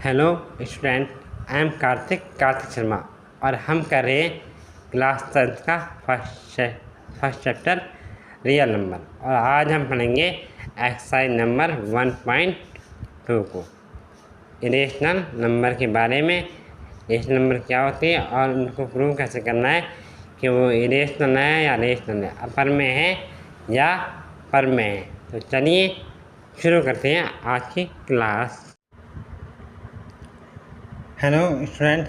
Hello student, I am Kartik Sharma और हम कर रहे हैं क्लास 10 का फर्स्ट चैप्टर रियल नंबर। और आज हम पढ़ेंगे एक्सरसाइज नंबर 1.2 को, इरेशनल नंबर के बारे में। इरेशनल नंबर क्या होती है और उनको प्रूव कैसे करना है कि वो इरेशनल है या रेशनल है, अपर में है या पर में है। तो चलिए शुरू करते हैं आज की क्लास। हेलो स्टूडेंट,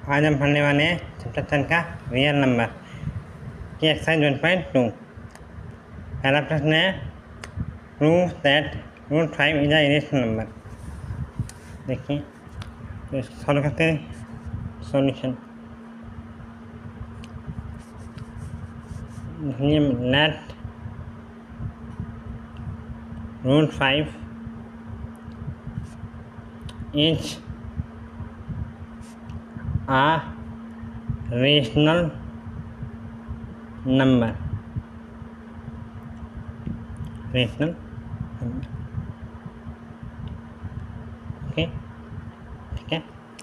आज हम पढ़ने वाले हैं चैप्टर 10 का रियल नंबर की एक्सरसाइज 1.2। पहला प्रश्न है prove that root 5 is a irrational number. देखिए तो इसको सॉल्व करते हैं। Solution let root 5 is a rational number। rational number, okay, ठीक है।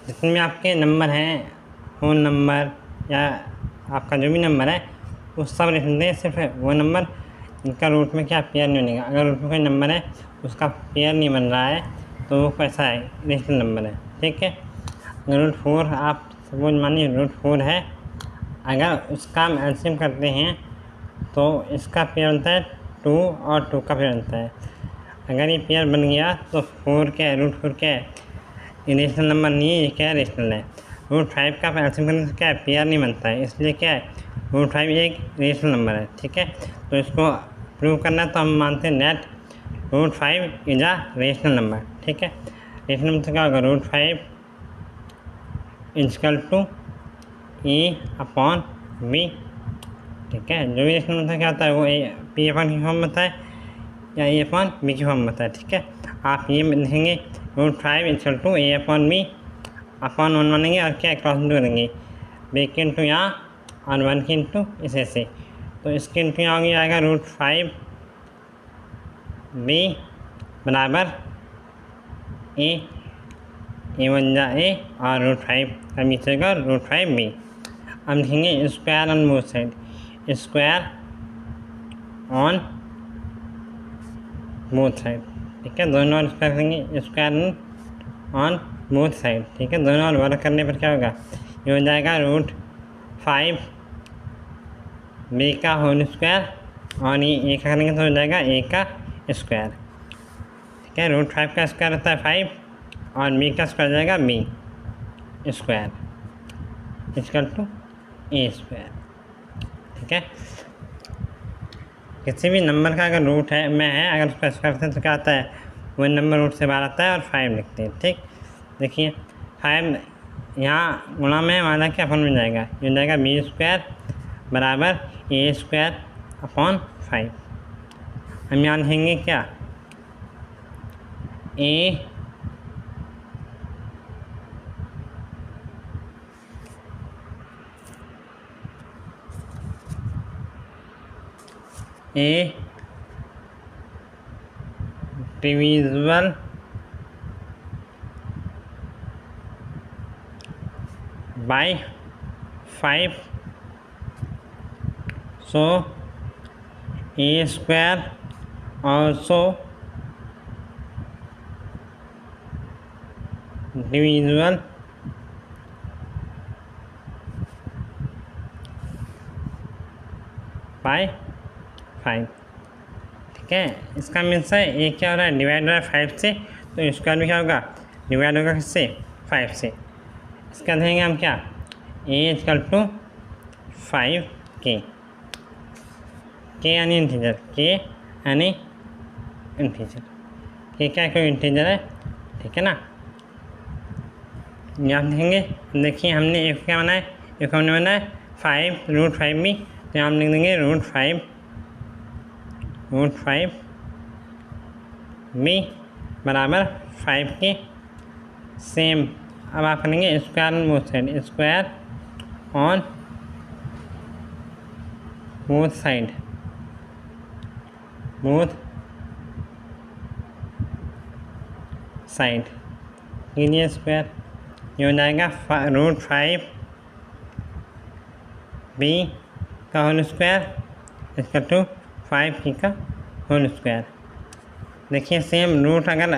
जितने आपके नंबर हैं, होल नंबर या आपका जो भी नंबर है, वो सब रेशनल है। सिर्फ वो नंबर जिनका रूट में क्या पेयर नहीं बनेगा। अगर रूट में कोई नंबर है उसका पेयर नहीं बन रहा है तो वो कैसा है, रेशनल नंबर है। ठीक है, अगर रूट 4 आप सपोज मानिए रूट 4 है, अगर उसका हम एलसीएम करते हैं तो इसका पेयर बनता है 2 और 2 का पेयर बनता है। अगर ये पेयर बन गया तो 4 क्या है, रूट 4 क्या है, इरेशनल नंबर नहीं है, ये क्या है, रेशनल है। रूट 5 का एलसीएम करने से क्या है, पेयर नहीं बनता है, इसलिए क्या है, रूट 5 एक रेशनल नंबर है। ठीक है, तो इसको प्रूव करना है तो हम मानते हैं that root 5 is a rational number. ठीक है, रेशनल नंबर क्या होगा, root 5 is equal to a upon b. ठीक है, जो भी रेशनल नंबर क्या होता है वो पी अपॉन की फॉर्म होता है या ए अपॉन बी की फॉर्म होता है। ठीक है, आप ये लिखेंगे root 5 is equal to a upon b, upon 1 मानेंगे और क्या क्रॉस इंटू करेंगे, बी के इंटू यहाँ और 1 के इंटू इसे से। तो इसके इंटू यहाँ हो जाएगा रूट 5 बी बराबर ए बन जाए और रूट 5 का नीचे का रूट 5 बी। अब लिखेंगे square on both side, square on both side. ठीक है, दोनों और स्क्वायर करेंगे, स्क्वायर ऑन बोथ साइड। ठीक है, दोनों और वर्क करने पर क्या होगा, ये हो जाएगा रूट 5 बी का होल स्क्वायर और ये ए का करेंगे तो हो जाएगा ए का स्क्वायर। ठीक है, रूट 5 का स्क्वायर होता है 5 और बी का स्क्वायर जाएगा b square equal to a square. ठीक है, किसी भी नंबर का अगर रूट है में है, अगर उसका स्क्वायर करते हैं तो क्या आता है, वही नंबर रूट से बाहर आता है और 5 लिखते हैं। ठीक, देखिए 5 यहाँ गुणा में हमारा क्या फॉर्म मिल जाएगा, ये हो जाएगा बी स्क्वायर बराबर ए स्क्वायर अपॉन 5। हम यहाँ लिखेंगे क्या, a divisible by 5, so a square also divisible by 5। ठीक है, इसका मीन्स है ए क्या हो रहा है, डिवाइड हो रहा है 5 से, तो स्क्वायर में क्या होगा, डिवाइड होगा किससे, 5 से। इसका देंगे हम क्या, ए इक्वल टू 5 के यानी इंटीजर, के यानी इंटीजर, के क्या कोई इंटीजर है। ठीक है ना, यहाँ लिखेंगे, देखिए हमने एक क्या बनाया, एक हमने बनाया 5 रूट 5 भी, तो यहाँ हम लिख देंगे रूट 5 बी बराबर 5 के सेम। अब आप करेंगे square on both side, square on both side, both side. कीजिए स्क्वायर, ये हो जाएगा √5 b का होल स्क्वायर इसका टू 5 का होल स्क्वायर। देखिए सेम रूट अगर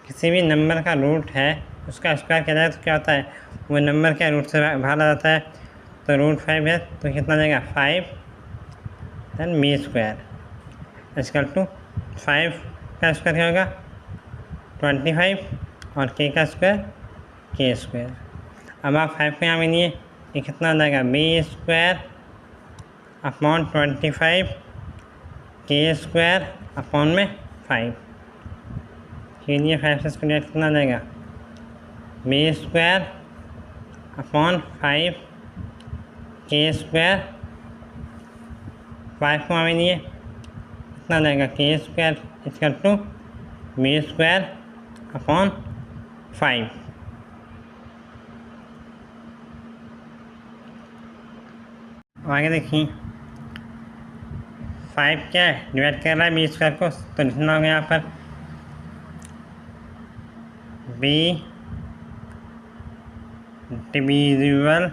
किसी भी नंबर का रूट है उसका स्क्वायर किया जाए तो क्या होता है, वो नंबर क्या रूट से बाहर आ जाता है। तो √5 है तो कितना जाएगा 5 देन b स्क्वायर इसका टू 5 का स्क्वायर क्या होगा 25 और k का स्क्वायर k स्क्वायर। अब आप 5 को यहाँ मिलिए, ये कितना हो जाएगा b square upon 25 k square upon में 5 कीजिए। 5 से स्क्वायर कितना आ जाएगा b square upon 5 k square. 5 को मिलिए कितना आ जाएगा k स्क्वायर इसका टू b स्क्वायर अपॉन 5। आगे देखिए 5 क्या है डिवाइड कर रहा है b स्क्वायर को, तो लिखना होगा यहाँ पर b divisible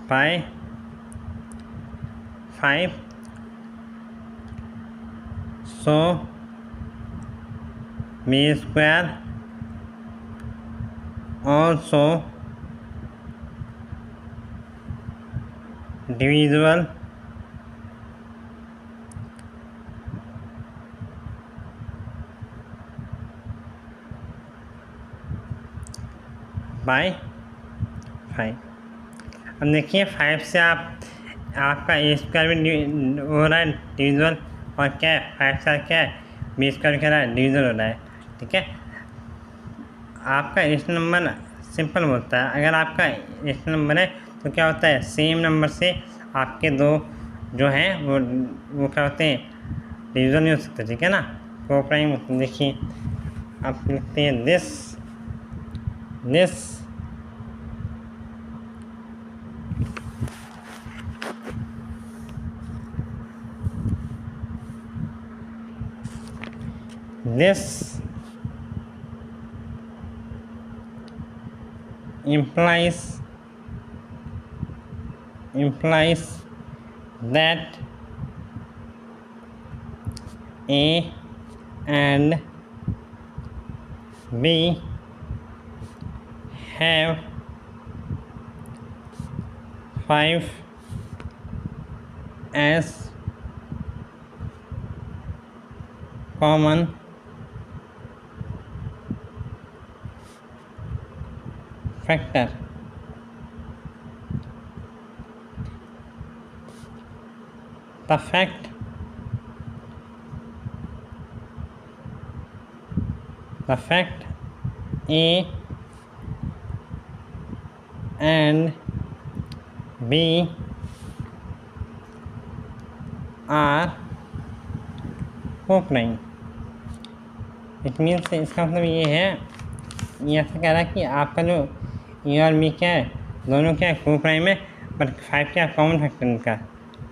by 5 so b square also divisible by 5। अब देखिए 5 से आपका a स्क्वायर भी हो रहा है डिविजिबल, और क्या है 5 से क्या है b स्क्वायर क्या रहा है डिविजिबल हो रहा है। ठीक है, आपका रेशनल नंबर सिंपल होता है। अगर आपका रेशनल नंबर है तो क्या होता है सेम नंबर से आपके दो जो हैं वो क्या होते हैं डिविजन नहीं हो सकते। ठीक है ना, को प्राइम। देखिए आप लिखते हैं this implies that A and B have 5 as common factor। The fact A and B are co-prime। It means इसका मतलब ये है, ये ऐसा कह रहा है कि आपका जो ए और बी क्या है दोनों क्या है को प्राइम है, बट 5 क्या कॉमन फैक्टर इनका।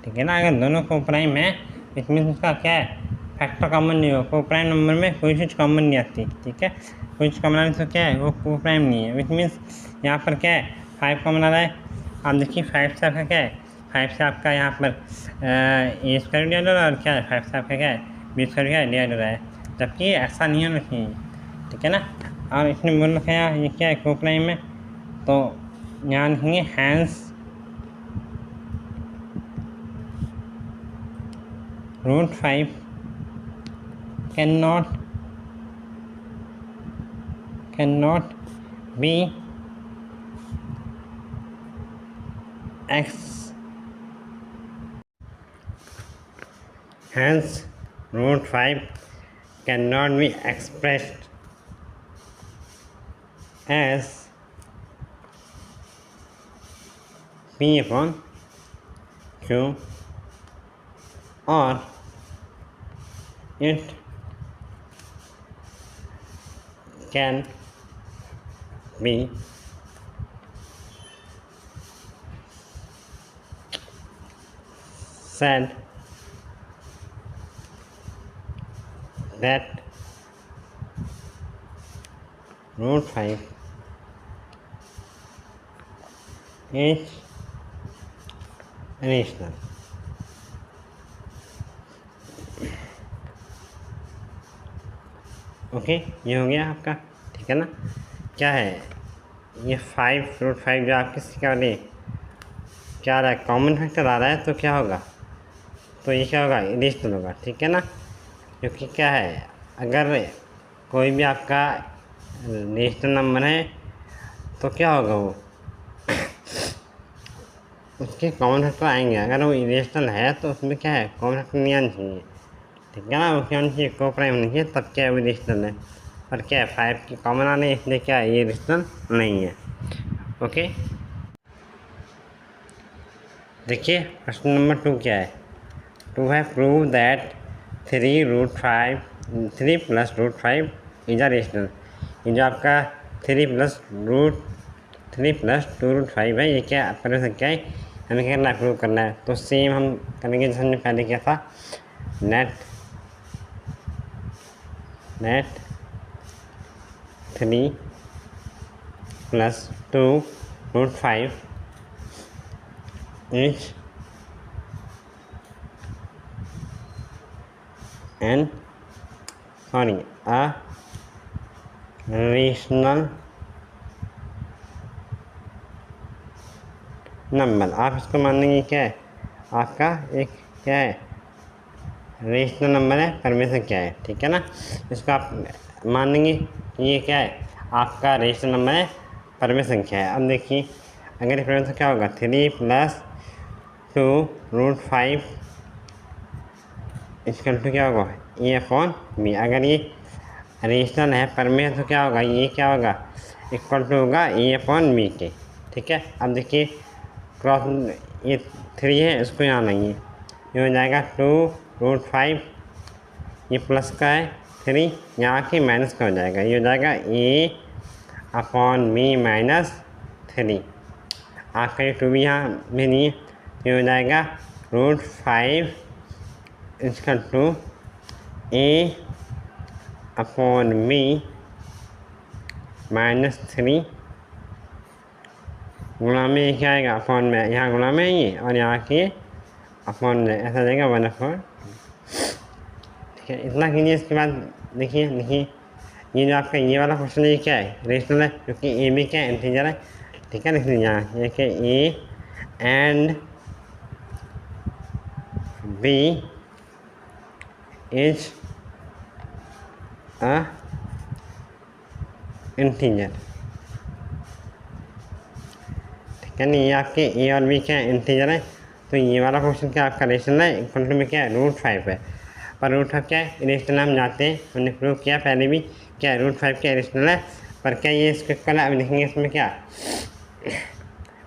ठीक है ना, अगर दोनों को प्राइम है इट मीन्स उसका क्या है फैक्टर कॉमन नहीं हो। को प्राइम नंबर में कोई चीज़ कॉमन नहीं आती। ठीक है, कोई चीज़ कॉमन आने तो क्या है वो को प्राइम नहीं है। विच मीन्स यहाँ पर क्या है 5 कॉमन आ रहा है। आप देखिए 5 से आपका क्या है 5 से आपका यहाँ पर ए स्क्वायर डिवाइड हो रहा है, और क्या है 5 से आपका क्या है बी स्क्वायर क्या है डिवाइड हो रहा है, जबकि ऐसा नहीं होना चाहिए। ठीक है ना, और इसने बोल रखा है ये क्या है को प्राइम में, तो यहाँ लिखेंगे hence √5 cannot be hence √5 cannot be expressed as P upon Q, or it can be said that root 5 is rational. Okay, ये हो गया आपका, ठीक है ना। क्या है ये 5 रूट 5 जो आपकी क्या वाली क्या आ रहा है, कॉमन फैक्टर आ रहा है, तो क्या होगा, तो ये क्या होगा, रेशनल होगा, ठीक है ना। क्योंकि क्या है, अगर कोई भी आपका रेशनल नंबर है तो क्या होगा, वो उसके कॉमन फैक्टर आएंगे। अगर वो इरेशनल है तो उसमें क्या है, कॉमन फैक्टर नहीं आना चाहिए, ठीक है ना। उसके आना चाहिए को प्राइम होनी चाहिए, तब क्या है वो इरेशनल है। पर क्या है 5 की कॉमन आने, इसलिए क्या है ये इरेशनल नहीं है। ओके, देखिए प्रश्न नंबर 2 क्या है। 2 है prove that 3 root 5 3 plus root 5 is a rational. ये जो आपका 3 प्लस 2 रूट 5 है, ये क्या पर संख्या है, हमें क्या करना है, प्रूव करना है। तो सेम हम करेंगे जैसे हमने पहले किया था, let 3 plus 2 root 5 is a rational number. आप इसको मान लेंगे क्या है, आपका एक क्या है, रेशनल नंबर है, परमेय संख्या है, ठीक है ना। इसको आप मान लेंगे कि ये क्या है, आपका रेशनल नंबर है, परमेय संख्या है। अब देखिए अगर परमेय तो क्या होगा, 3 प्लस 2 रूट 5 इसका टू क्या होगा, ए अपॉन बी। अगर ये रेशनल है, परमेय तो क्या होगा, ये क्या होगा, इक्वल टू होगा ए अपॉन बी के, ठीक है। अब देखिए क्रॉस ये 3 है, इसको यहाँ लाएंगे, ये हो जाएगा 2 रूट 5, ये प्लस का है 3, यहाँ के माइनस का हो जाएगा, ये हो जाएगा ए अपॉन बी माइनस 3। आपका ये 2 भी यहाँ में नहीं है, ये हो जाएगा रूट 5 इसका 2 ए अपॉन बी माइनस 3 गुणा में क्या आएगा, अपॉन में, यहाँ गुणा में ये और यहाँ के अपॉन में, ऐसा जाएगा 1/4, ठीक है। इतना कीजिए। इसके बाद देखिए ये जो आपका ये वाला क्वेश्चन है, ये क्या है, रेशनल है, क्योंकि ए भी क्या है, इंटीजर है, ठीक है। लिख लीजिए यहाँ ये कि a and b is a integer, ठीक है नहीं। ये आपके ए और बी क्या है, इंटीजर है, तो ये वाला क्वेश्चन क्या आपका रेशनल है, इक्वल टू में क्या है, रूट 5 है। पर रूट 5 क्या है, रेशनल हम जानते हैं, हमने प्रूव किया पहले भी, क्या है रूट 5 क्या रेशनल है। पर क्या ये इसको इक्वल है, अब लिखेंगे इसमें क्या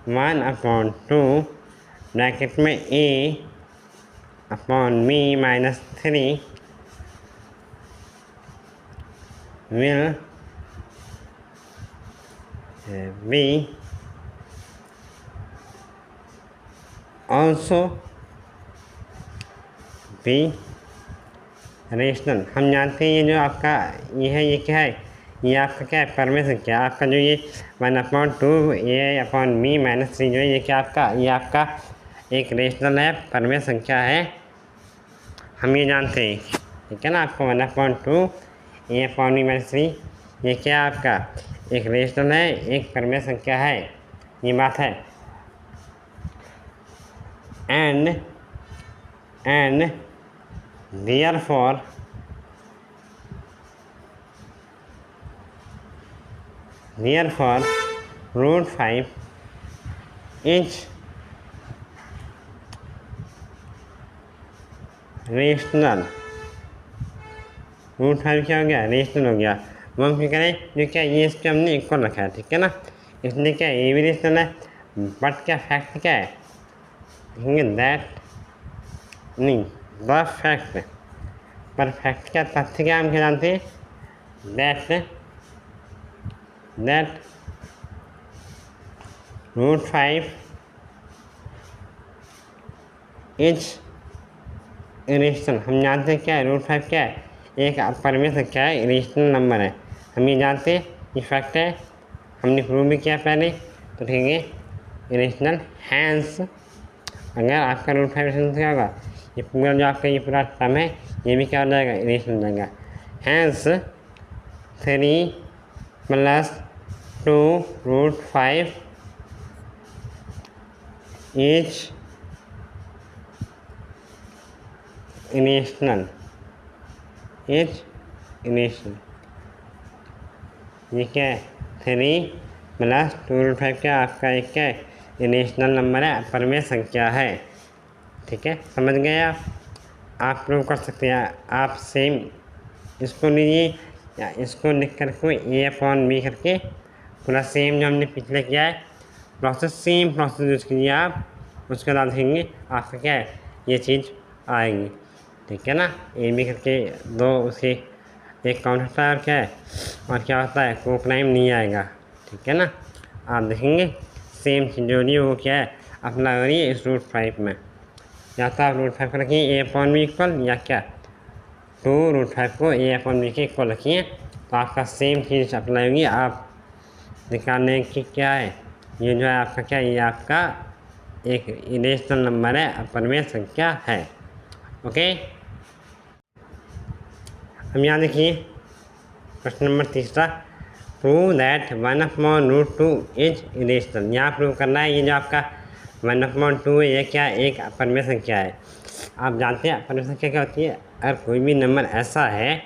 1/2 ब्रैकेट में a upon b minus 3 will be also be rational. हम जानते हैं ये जो आपका ये है, ये क्या है, ये आपका क्या है, परमेय संख्या। आपका जो ये 1/2 ए अपॉन बी माइनस 3 जो है, ये क्या आपका, ये आपका एक रेशनल है, परमेय संख्या है, हम ये जानते हैं, ठीक है ना। आपको 1/2 ए अपॉन बी माइनस 3 ये क्या आपका एक रेशनल है, एक परमेय संख्या है, ये बात है। And therefore root 5 is rational. Root 5 क्या हो गया, रेशनल हो गया। वो हम क्या करें, जो क्या ये इस पर हमने इक्वल रखा है, ठीक है ना, इसलिए क्या ये भी रेशनल है। बट क्या फैक्ट क्या है, देखेंगे दैट नहीं द फैक्ट, पर फैक्ट क्या, तथ्य क्या हम क्या जानते हैं, दैट रूट 5 इज रेशनल। हम जानते हैं क्या है, रूट 5 क्या है, एक अपरिमेय संख्या है, इरेशनल नंबर है। हम ये जानते हैं, ये फैक्ट है, हमने प्रूव भी किया पहले, तो ठीक है इरेशनल। हैंस अगर आपका रूट 5 इरेशनल क्या होगा, ये पूरा जो आपका ये पूरा टर्म है ये भी क्या हो जाएगा, इरेशनल हो जाएगा। Hence 3 + 2√5 is irrational, is irrational. ये क्या है, 3 + 2√5 क्या आपका एक क्या है, इरेशनल नंबर है, अपरिमेय संख्या है। ठीक है, समझ गए आप प्रूव कर सकते हैं। आप सेम इसको लीजिए या इसको लिख कर को A/B करके पूरा सेम जो हमने पिछले किया है प्रोसेस, सेम प्रोसेस यूज कीजिए आप, उसके बाद देखेंगे आपका क्या है ये चीज़ आएगी। ठीक है ना, AB करके 2 उसे एक काउंट होता है और क्या है, और क्या होता है को प्राइम नहीं आएगा। ठीक है ना, आप देखेंगे सेम चीज़ जो रही है वो क्या है अपना हो रही है इस √5 में। या तो आप √5 को रखिए A/B इक्वल, या क्या 2√5 को A/B के इक्वल रखिए, तो आपका सेम चीज़ अप्लाई होगी। आप निकालने की क्या है, ये जो है आपका क्या, ये आपका एक इरेशनल नंबर है, अपरिमेय संख्या है। ओके, हम यहाँ देखिए प्रश्न number 3, prove that 1/√2 is irrational. यहाँ प्रूव करना है ये जो आपका 1/2 है ये क्या एक अपरिमेय संख्या है। आप जानते हैं अपरिमेय संख्या क्या होती है, अगर कोई भी नंबर ऐसा है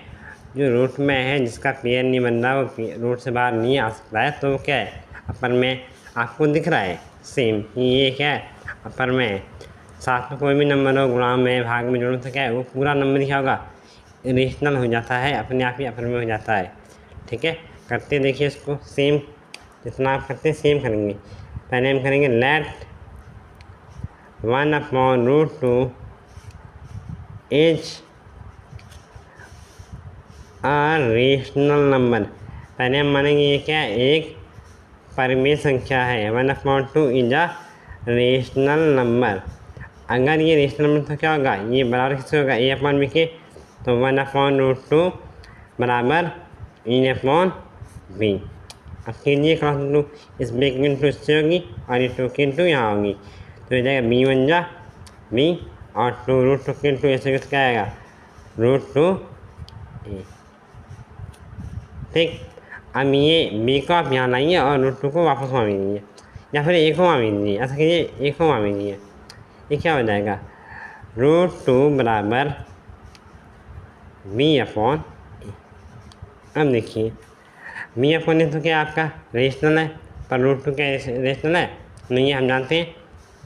जो रूट में है जिसका पेयर नहीं बन रहा, वो रूट से बाहर नहीं आ सकता है, तो क्या है अपरिमेय। आपको दिख रहा है सेम ये क्या है अपरिमेय। साथ में कोई भी नंबर हो, गुणा में, भाग में, जोड़ों से क्या है वो पूरा नंबर क्या होगा, इरेशनल हो जाता है, अपने आप ही अपरिमेय हो जाता है। ठीक है, करते देखिए इसको सेम, जितना आप करते हैं सेम करेंगे। पहले हम करेंगे let 1/√2 is a rational number. पहले हम मानेंगे ये क्या है एक परिमेय संख्या है, 1/2 इज अ रेशनल नंबर। अगर ये रेशनल नंबर तो क्या होगा, ये बराबर किससे होगा, A/B के, तो 1/√2 बराबर A/B। अब कीजिए क्रॉस इंटू, इस B की इंटू इससे होगी और ये 2 की इंटू यहाँ होगी, तो ये जाएगा B बन जा B, और 2√2 की इंटू ऐसे क्या आएगा √2A। ठीक, अब ये B को आप यहाँ लाइए और √2 को वापस वहाँ भेज दीजिए, या फिर A को वहाँ भेज दीजिए, ऐसा कीजिए A को वहाँ भेज दीजिए। ये क्या हो जाएगा √2 बराबर B/A। अब देखिए B/A तो क्या आपका रेशनल है, पर √2 क्या रेशनल है नहीं, हम जानते हैं,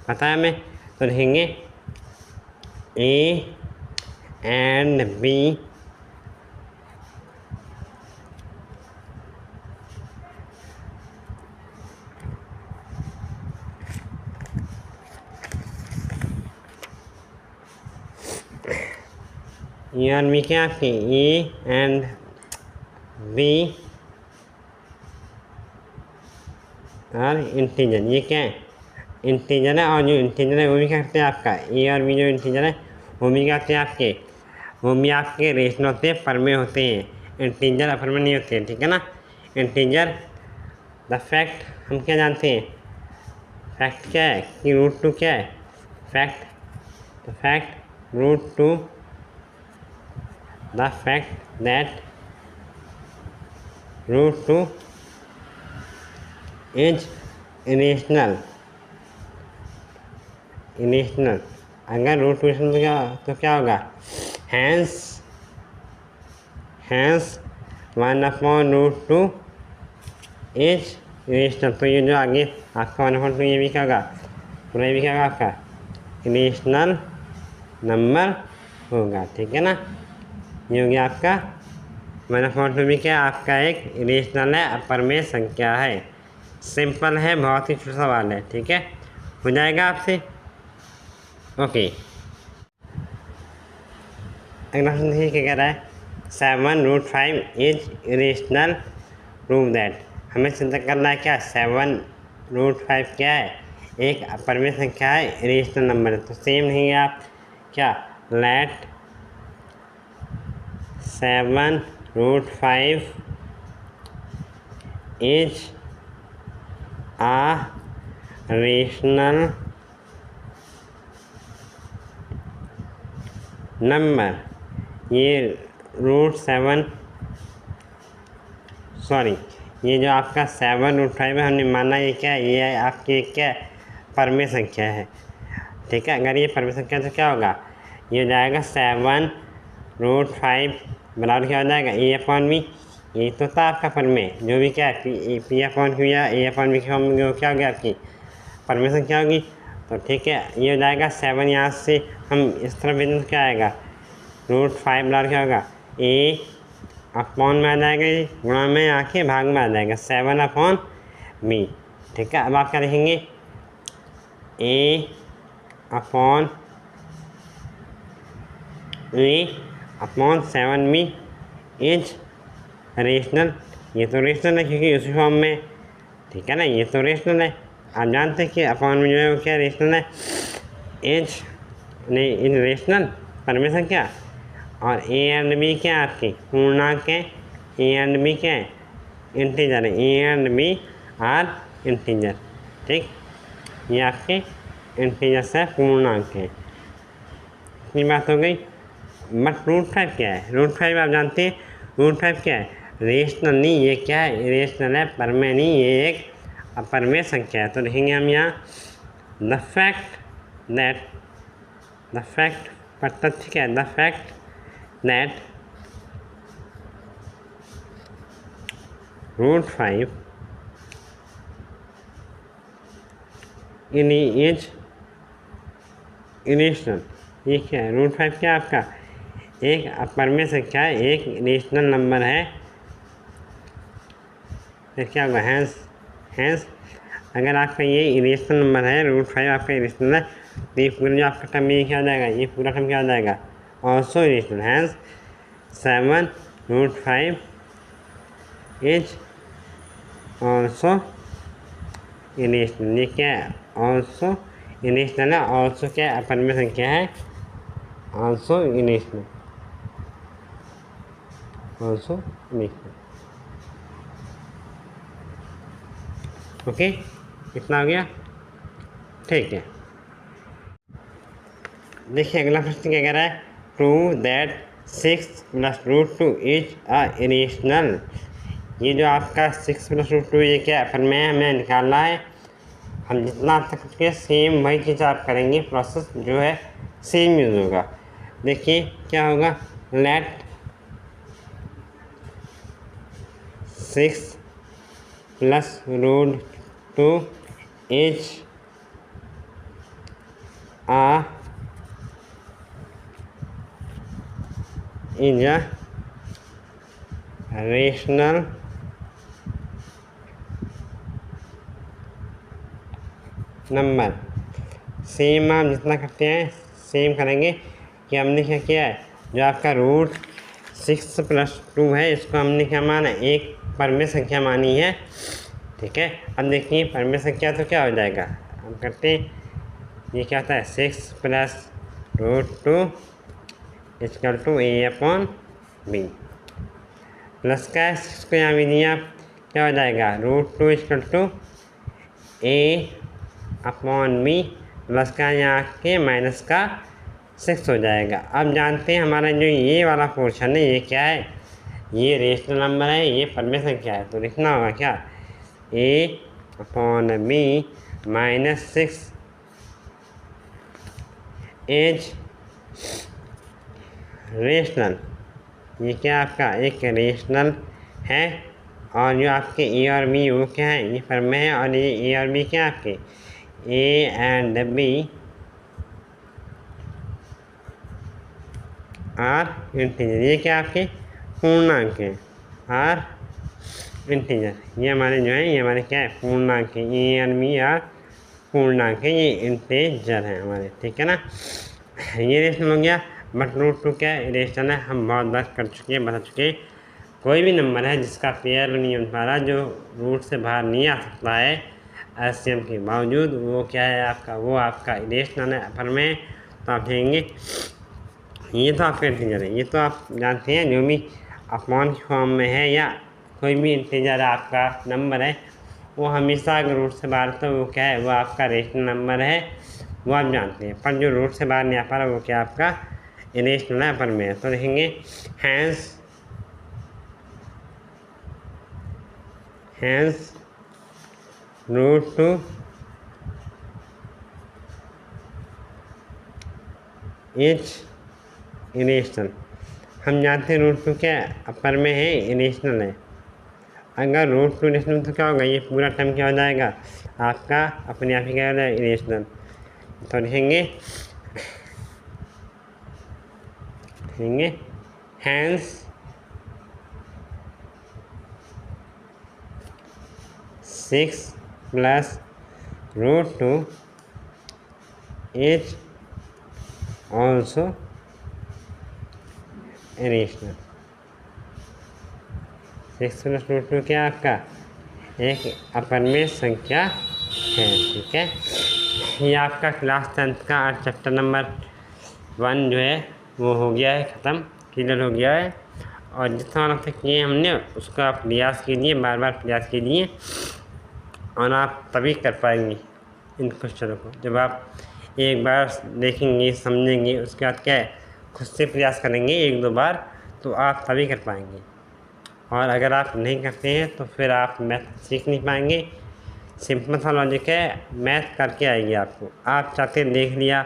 पता है हमें, तो लिखेंगे A and B और B क्या आपकी A and B और इंटीजर, ये क्या है इंटीजर है, और जो इंटीजर है वो भी क्या करते हैं आपका A और B जो इंटीजर है वो भी क्या करते हैं आपके, वो भी आपके रेशनल होते हैं, परमेय होते हैं, इंटीजर अपरमेय नहीं होते हैं। ठीक है ना, इंटीजर द फैक्ट हम क्या जानते हैं, फैक्ट क्या है कि √2 क्या है फैक्ट, तो fact √2 the fact that √2 is irrational, irrational। अगर √2 irrational तो क्या होगा, hence 1/√2 is irrational। तो ये जो आगे आपका 1/2 ये भी क्या होगा, पूरा ये भी क्या होगा आपका इरेशनल नंबर होगा। ठीक है ना, ये हो गया आपका 1/2 भी क्या आपका एक इरेशनल है, अपरिमेय संख्या है। सिंपल है, बहुत ही छोटा सवाल है। ठीक है, हो जाएगा आपसे। ओके, अगला प्रश्न देखिए क्या कह रहा है, 7√5 इज इरेशनल, प्रूव दैट। हमें चिंता करना है क्या, 7√5 क्या है एक अपरिमेय संख्या है, इरेशनल नंबर है। तो सेम नहीं है आप क्या, let 7√5 is a rational number. ये ये जो आपका 7√5 है, हमने माना ये क्या है, ये आपकी क्या परमेय संख्या है। ठीक है, अगर ये परमेय संख्या तो क्या होगा, ये हो जाएगा 7√5 बराबर क्या हो जाएगा a/b। ये तो था आपका परमेय, जो भी क्या है p/q या a/b क्या हो गया आपकी परमेय संख्या होगी। तो ठीक है, ये हो जाएगा 7, यहाँ से हम इस तरफ भेजें तो क्या आएगा √5 बराबर क्या होगा a/में आ जाएगा, ये गुणा में आके भाग में आ जाएगा 7/b। ठीक है, अब आप क्या लिखेंगे a/7b इज रेशनल। ये तो रेशनल है क्योंकि उसी फॉर्म में, ठीक है ना, ये तो रेशनल है। आप जानते हैं कि अपॉन में जो है वो क्या रेशनल है, इज रेशनल परमेय संख्या। और ए एंड बी क्या है आपकी पूर्णांक है, ए एंड बी क्या है इंटीजर है, a and b are integer. ठीक, ये आपके इंटीजर से पूर्णांक है। इतनी बात हो गई। बट √5 क्या है, √5 आप जानते हैं √5 क्या है रेशनल नहीं, ये क्या है रेशनल है, परमेय नहीं, ये एक अपरमेय संख्या है। तो लिखेंगे हम यहाँ द फैक्ट पर तथ्य क्या है, the fact that √5 is irrational. ये क्या है √5 क्या आपका एक अपरमेय संख्या है, एक रेशनल नंबर है। फिर क्या होगा हैंस अगर आपका ये इरेशनल नंबर है, √5 आपका इरेशनल है, तो ये पूरा जो आपका टर्म ये क्या हो जाएगा, ये पूरा टर्म क्या हो जाएगा also irrational. Hence 7√5 is also irrational. ये क्या है ऑल्सो इरेशनल है, ऑल्सो क्या अपरमेय संख्या है, also irrational, also irrational. Okay, इतना हो गया। ठीक है, देखिए अगला प्रश्न क्या कह रहा है, prove that 6 + √2 is a irrational. ये जो आपका 6 + √2 ये क्या अपरमेय हमें निकालना है। हम जितना तक के सेम वही चीज़ आप करेंगे, प्रोसेस जो है सेम यूज होगा। देखिए क्या होगा, let 6 + √2 is a rational number. Same आप जितना करते हैं सेम करेंगे। कि हमने क्या किया है, जो आपका √6 + 2 है इसको हमने क्या माना, एक परमेय संख्या मानी है। ठीक है, अब देखिए परमेय संख्या तो क्या हो जाएगा, हम करते हैं ये क्या होता है 6 + √2 = a/b प्लस का है 6 को यहाँ भी दिया, क्या हो जाएगा √2 = a/b प्लस का यहाँ के माइनस का 6 हो जाएगा। अब जानते हैं हमारा जो ये वाला पोर्शन है ये क्या है, ये रेशनल नंबर है, ये परमेय संख्या है। तो लिखना होगा क्या a/b -6 इज रेशनल। ये क्या आपका एक रेशनल है। और जो आपके ए और बी वो क्या है, ये परमेय है। और ये ए और बी क्या आपके a and b are integer. ये क्या आपके पूर्णांक है, आर इंटीजर। ये हमारे जो है ये हमारे क्या है पूर्णांक है, ए एंड बी आर पूर्णांक है, ये इंटीजर है हमारे। ठीक है ना, ये रेशनल हो गया। बट √2 क्या रेशनल है, हम बहुत बात कर चुके हैं, बता चुके हैं। कोई भी नंबर है जिसका पेयर नहीं बन पा रहा, जो रूट से बाहर नहीं आ सकता है एलसीएम के बावजूद, वो क्या है आपका, वो आपका रेशनल है। पर में तो आप देखेंगे ये तो आपका इंटीजर है, ये तो आप जानते हैं जो भी अपॉन की फॉर्म में है या कोई भी इंटीजर आपका नंबर है वो हमेशा अगर रूट से बाहर तो वो क्या है, वो आपका रेशनल नंबर है, वो आप जानते हैं। पर जो रूट से बाहर नहीं आ पा रहा वो क्या आपका इरेशनल है, पर में है। तो देखेंगे hence root two is irrational. हम जानते हैं रूट टू क्या अपर में है, इरेशनल है। अगर रूट टू इरेशनल तो क्या होगा, ये पूरा टर्म क्या हो जाएगा आपका अपने आप ही क्या हो जाएगा इरेशनल। तो लिखेंगे hence 6 plus root two is also irrational. 6 plus root two क्या आपका एक अपर में संख्या है, ठीक है। ये आपका क्लास 10th का चैप्टर नंबर 1 जो है वो हो गया है, ख़त्म, क्लियर हो गया है। और जितना वक्त तक किए हमने उसका आप प्रयास कीजिए, बार बार प्रयास कीजिए और आप तभी कर पाएंगे इन क्वेश्चनों को। जब आप एक बार देखेंगे, समझेंगे, उसके बाद क्या है खुद से प्रयास करेंगे 1-2 बार, तो आप तभी कर पाएंगे। और अगर आप नहीं करते हैं तो फिर आप मैथ सीख नहीं पाएंगे। सिंपल सा लॉजिक है, मैथ करके आएगी आपको। आप चाहते देख लिया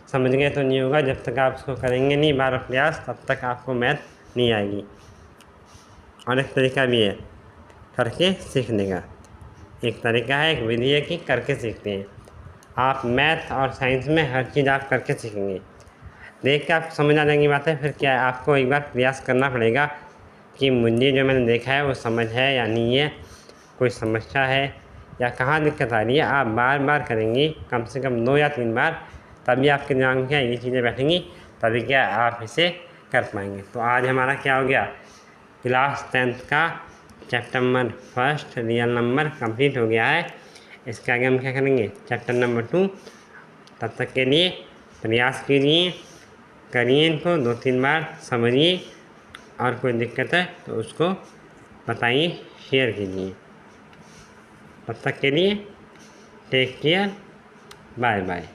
समझ गए तो नहीं होगा, जब तक आप उसको करेंगे नहीं बार प्रयास तब तक आपको मैथ नहीं आएगी। और एक तरीका भी है करके सीखने का, एक तरीका है, एक विधि है कि करके सीखते हैं। आप मैथ और साइंस में हर चीज़ आप करके सीखेंगे, देख के आप समझ आ जाएंगी बातें। फिर क्या है आपको एक बार प्रयास करना पड़ेगा कि मुझे जो मैंने देखा है वो समझ है या नहीं है, कोई समस्या है या कहाँ दिक्कत आ रही है। आप बार बार करेंगी, कम से कम 2 या 3 बार, तभी आपके दिमाग में क्या ये चीज़ें बैठेंगी, तभी क्या आप इसे कर पाएंगे। तो आज हमारा क्या हो गया, क्लास 10th का chapter number 1 real number complete हो गया है। इसके आगे हम क्या करेंगे चैप्टर नंबर 2। तब तक के लिए प्रयास कीजिए, करिए इनको 2-3 बार, समझिए और कोई दिक्कत है तो उसको बताइए, शेयर कीजिए। तब तक के लिए टेक केयर, बाय बाय।